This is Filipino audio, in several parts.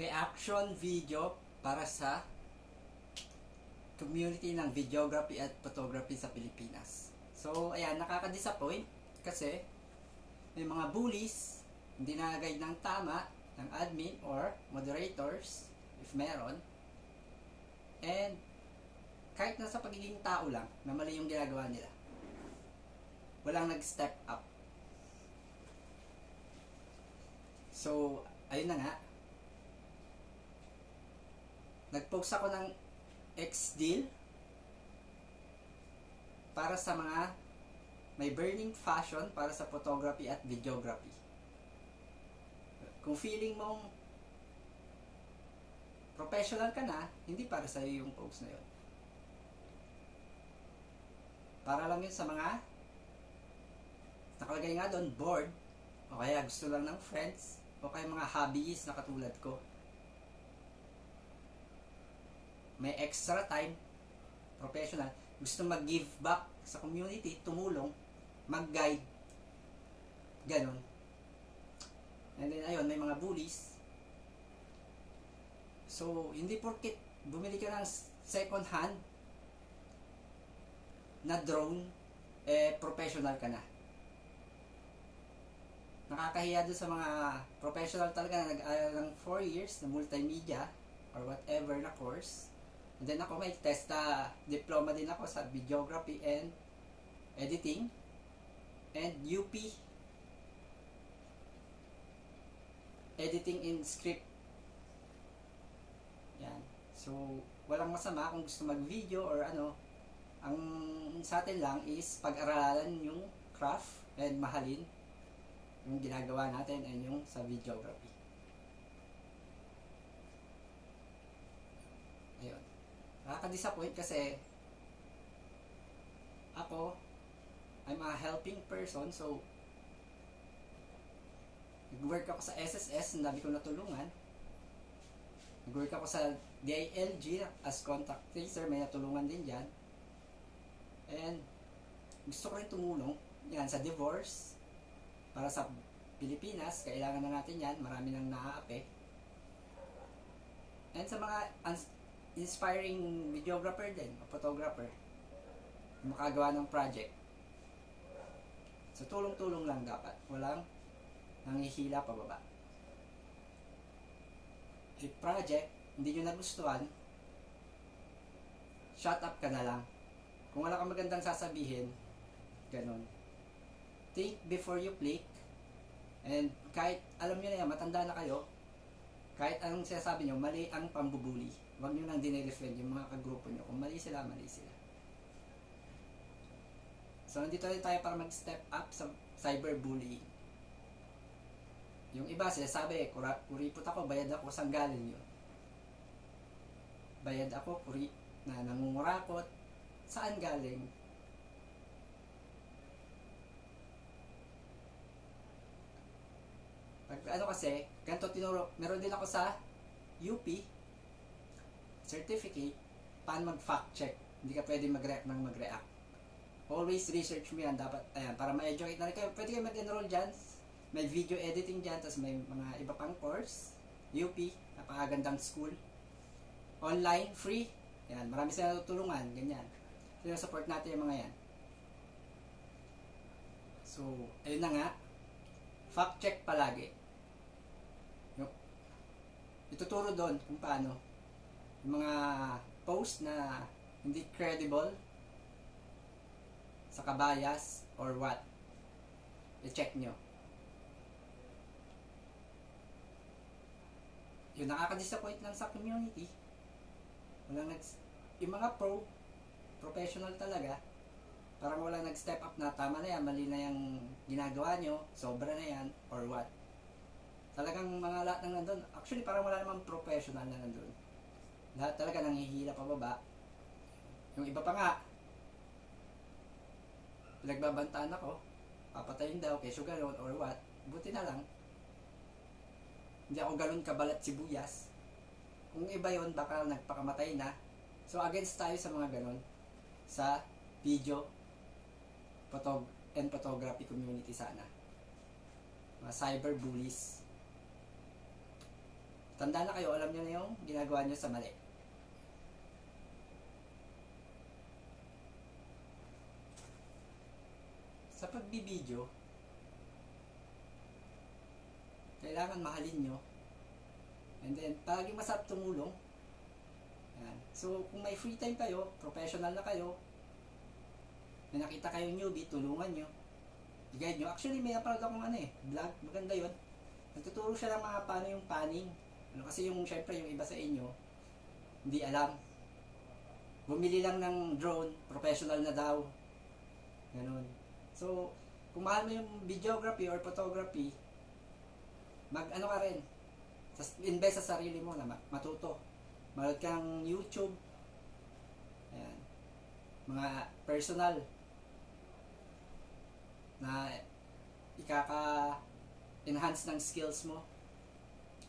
reaction video para sa community ng videography at photography sa Pilipinas. So, ayan, nakaka-disappoint kasi may mga bullies, hindi na-guide ng tama ng admin or moderators, if meron. And, kahit nasa pagiging tao lang, na mali yung ginagawa nila, walang nag-step up. So, ayun na nga. Nag-post ako ng X-Deal para sa mga may burning passion para sa photography at videography. Kung feeling mong professional ka na, hindi para sa iyo yung post na yun. Para lang yun sa mga nakalagay nga doon, bored, o kaya gusto lang ng friends, o kaya mga hobbyist na katulad ko. May extra time, professional, gusto mag-give back sa community, tumulong, mag-guide, ganon. And then ayun, may mga bullies. So, hindi porket bumili ka ng second hand na drone, professional ka na. Nakakahiya doon sa mga professional talaga na nag-aaral ng 4 years na multimedia or whatever na course. And then ako may TESTA diploma din ako sa videography and editing and UP editing in script. Yan. So, walang masama kung gusto mag-video or ano. Ang sa atin lang is pag-aralan yung craft and mahalin yung ginagawa natin and yung sa videography. Ayun. Nakaka-disappoint kasi ako, I'm a helping person, so nag-work ako sa SSS, ang dami ko natulungan. Nag-work ako sa DILG as contact tracer, may natulungan din dyan. And gusto ko rin tumulong yan sa divorce para sa Pilipinas, kailangan na natin yan, marami nang naaapi. And sa mga inspiring videographer din, o photographer, makagawa ng project. So tulong-tulong lang dapat, walang nanghihila pababa. If project, hindi nyo nagustuhan, shut up ka na lang. Kung wala kang magandang sasabihin, ganun. Think before you click. And kahit alam nyo na yan, matanda na kayo, kahit anong sinasabi nyo, mali ang pambubuli. Huwag nyo nang dinedefend yung mga kagrupo nyo. Kung mali sila, mali sila. So, nandito rin tayo para mag-step up sa cyberbullying. Yung iba, sinasabi, kuripot ako, bayad ako, saan galing yun? Bayad ako, na nangungurakot, saan galing? Ano kasi, ganito tinuro, meron din ako sa UP certificate paano mag-fact check. Hindi ka pwede mag-react ng mag-react. Always research mo yan, dapat, ayan, para ma-educate na rin kayo. Pwede kayo mag-enroll dyan, may video editing dyan, tapos may mga iba pang course. UP, napakagandang school. Online, free, yan, marami sila natutulungan, ganyan. So, support natin yung mga yan. So, ayun na nga, fact check palagi. Ituturo doon kung paano yung mga post na hindi credible, sa kabayas or what, i-check nyo. Yung nakaka-disappoint lang sa community, yung mga professional talaga, parang walang nag-step up na tama na yan, mali na yung ginagawa nyo, sobra na yan, or what. Talagang mga lahat ng nandun, actually parang wala namang professional na nandun. Lahat talaga nanghihila pababa. Yung iba pa nga, pinagbabantaan ako, papatayin daw, kesyo gano'n, or what. Buti na lang, hindi ako gano'n kabalat sibuyas. Kung iba yon baka nagpakamatay na. So against tayo sa mga gano'n, sa video, and photography community sana. Mga cyber bullies. Tanda na kayo, alam nyo na yung ginagawa nyo sa mali. Sa pagbibideo, kailangan mahalin nyo. And then, palaging masarap tumulong. Yan. So, kung may free time kayo, professional na kayo, may nakita kayong newbie, tulungan nyo. I-guide nyo. Actually, may napanood akong vlog. Maganda yun. Nagtuturo siya ng mga paano yung panning. Kasi yung, syempre, yung iba sa inyo, hindi alam. Bumili lang ng drone, professional na daw. Ganun. So, kung mahal mo yung videography or photography, mag-ano ka rin. Invest sa sarili mo na matuto. Manood kang YouTube. Ayan. Mga personal na ikaka-enhance ng skills mo.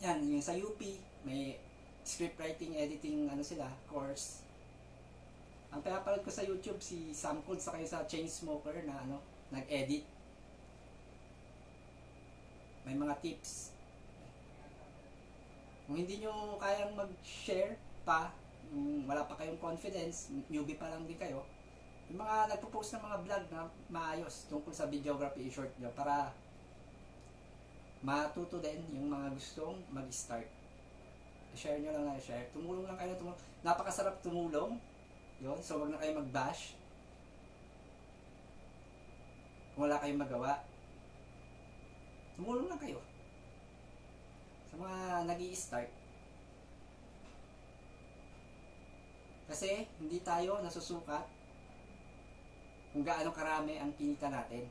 Yan, yung sa UP, may script writing, editing, course. Ang pinapanood ko sa YouTube, si Sam Cole, saka sa Chainsmoker na nag-edit. May mga tips. Kung hindi nyo kayang mag-share pa, wala pa kayong confidence, newbie pa lang din kayo, yung mga nagpo-post ng mga vlog na maayos tungkol sa videography, short nyo para matuto din yung mga gustong mag-start. Share nyo lang na share. Tumulong lang kayo. Napakasarap tumulong. Yun. So, wag na kayo mag-bash. Kung wala kayong magawa, tumulong lang kayo. Sa mga nag-i-start. Kasi, hindi tayo nasusukat kung gaano karami ang kinita natin.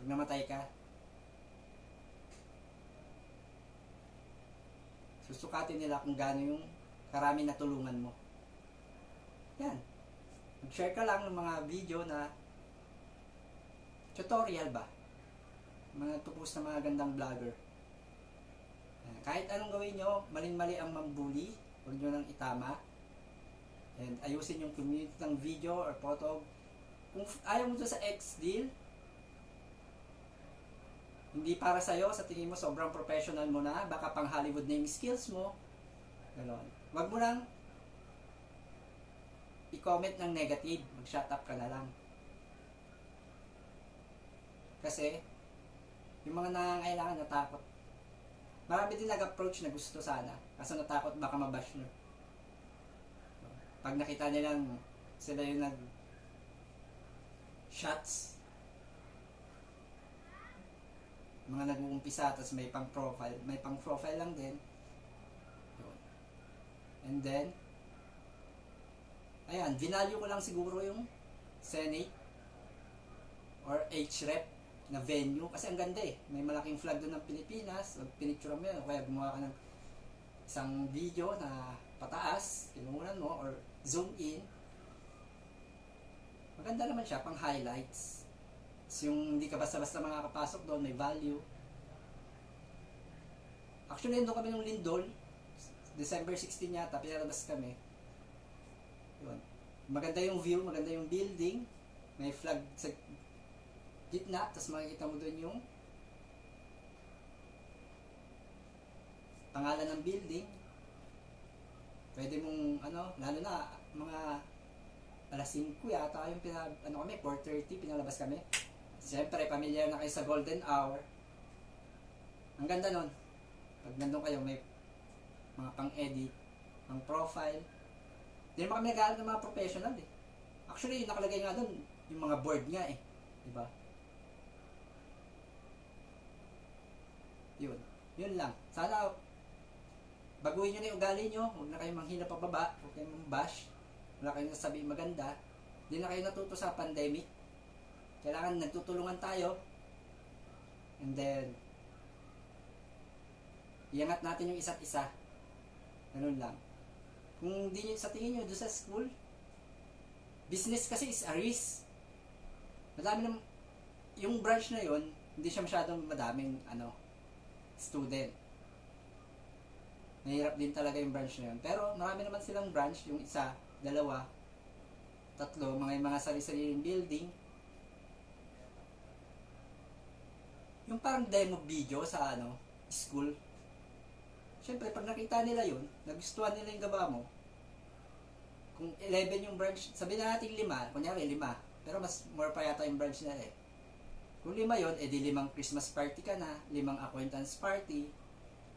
Pag namatay ka, susukatin nila kung gaano yung karami na tulungan mo. Yan. Mag-share ka lang ng mga video na tutorial ba? Mga tupos na mga gandang vlogger. Kahit anong gawin nyo, maling-mali ang mambuli, huwag nyo nang itama. And ayusin yung community ng video or photo. Kung ayaw mo doon sa X-Deal, hindi para sa'yo, sa tingin mo sobrang professional mo na, baka pang Hollywood na yung skills mo, gano'n. Huwag mo lang i-comment ng negative, mag-shut up ka na lang. Kasi, yung mga nangangailangan natakot. Marami din nag-approach na gusto sana, kasi natakot baka mabash nyo. Pag nakita nilang sila yung nag-shots, mga nag-uumpisa, tapos may pang-profile lang din. And then, ayan, vinalue ko lang siguro yung Senate or HREP na venue, kasi ang ganda may malaking flag doon ng Pilipinas. Pinicture mo yun, kaya gumawa ka ng isang video na pataas, kinungunan mo, or zoom in. Maganda naman siya, pang highlights. So, yung hindi ka basta-basta makakapasok doon, may value. Actually, doon kami ng Lindol, December 16 yata, pinalabas kami. Yun. Maganda yung view, maganda yung building, may flag sa gitna, tapos makikita mo doon yung pangalan ng building. Pwede mong, lalo na, mga alas 5 yata yung 4:30 pinalabas kami. Siyempre, pamilyar na kayo sa golden hour. Ang ganda nun. Pag nandun kayo, may mga pang-edit, pang-profile. Hindi naman kami nag-aaral ng mga professional Actually, yung nakalagay nga dun, yung mga board nga Diba? Yun. Yun lang. Sana, baguhin nyo na yung ugali nyo. Huwag na kayong manghina pababa. Huwag kayong mambash. Wala kayong nasabihin maganda. Hindi na kayo natuto sa pandemic. Kailangan nagtutulungan tayo. And then, iangat natin yung isa't isa. Ganun lang. Kung hindi nyo, sa tingin nyo doon sa school, business kasi is a risk. Madami ng, yung branch na yon hindi siya masyadong madaming, student. Mahirap din talaga yung branch na yun. Pero marami naman silang branch, yung isa, dalawa, tatlo, mga sarili-sariling building. Yung parang demo video sa school. syempre, pag nakita nila yun, nagustuhan nila yung gawa mo, kung 11 yung branch, sabihin na natin 5, kunyari 5, pero mas more pa yata yung branch na eh. Kung 5 yun, edi 5 Christmas party ka na, 5 acquaintance party,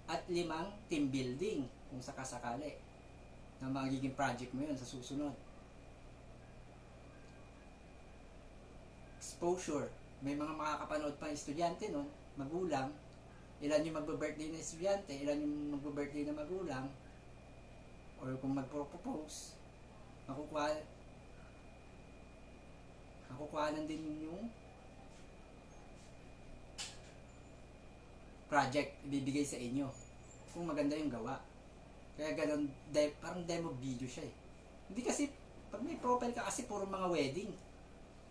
at 5 team building, kung sakasakali, na magiging project mo yun sa susunod. Exposure. May mga makakapanood pang estudyante nun, magulang, ilan yung magbe-birthday na estudyante, ilan yung magbe-birthday na magulang, or kung magpropose, makukuhanan din yung project ibibigay sa inyo kung maganda yung gawa. Kaya ganun, parang demo video siya eh. Hindi kasi, pag may profile ka kasi puro mga wedding.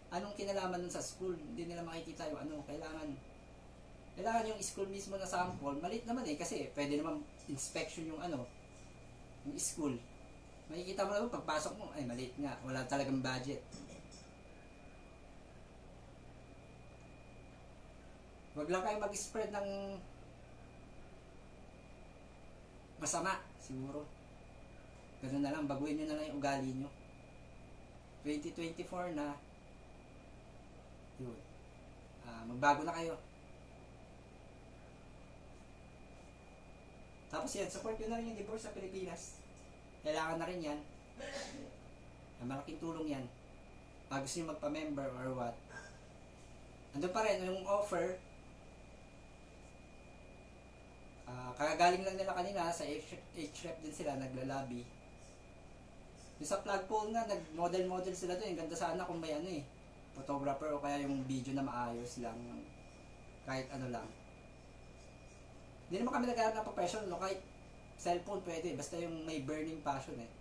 Anong kinalaman nun sa school? Hindi nila makikita yung ano, kailangan yung school mismo na sample, maliit naman eh, kasi pwede naman inspection yung ano, yung school. Makikita mo naman, pagpasok mo, ay maliit nga, wala talagang budget. Wag lang kayo mag-spread ng masama, siguro. Ganun na lang, baguhin nyo na lang yung ugali nyo. 2024 na, yun. Magbago na kayo. Tapos yan, support nyo na rin yung divorce sa Pilipinas. Kailangan na rin yan. Malaking tulong yan. Pag gusto nyo magpa-member or what. Andun pa rin, yung offer, kagagaling lang nila kanina, sa HREP din sila, naglalabi. Yung sa flagpole nga, nag-model sila doon. Ganda sana kung may ano eh, photographer o kaya yung video na maayos lang. Kahit ano lang. Hindi naman kami naghahanap ng professional, no? Kahit cellphone pwede, basta yung may burning passion eh.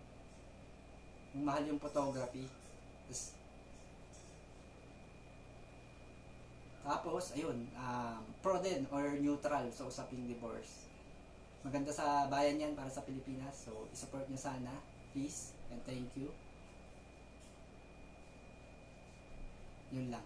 Yung mahal yung photography. Tapos ayun, pro din or neutral sa usaping divorce. Maganda sa bayan yan para sa Pilipinas. So, isupport nyo sana. Please and thank you. Yun lang.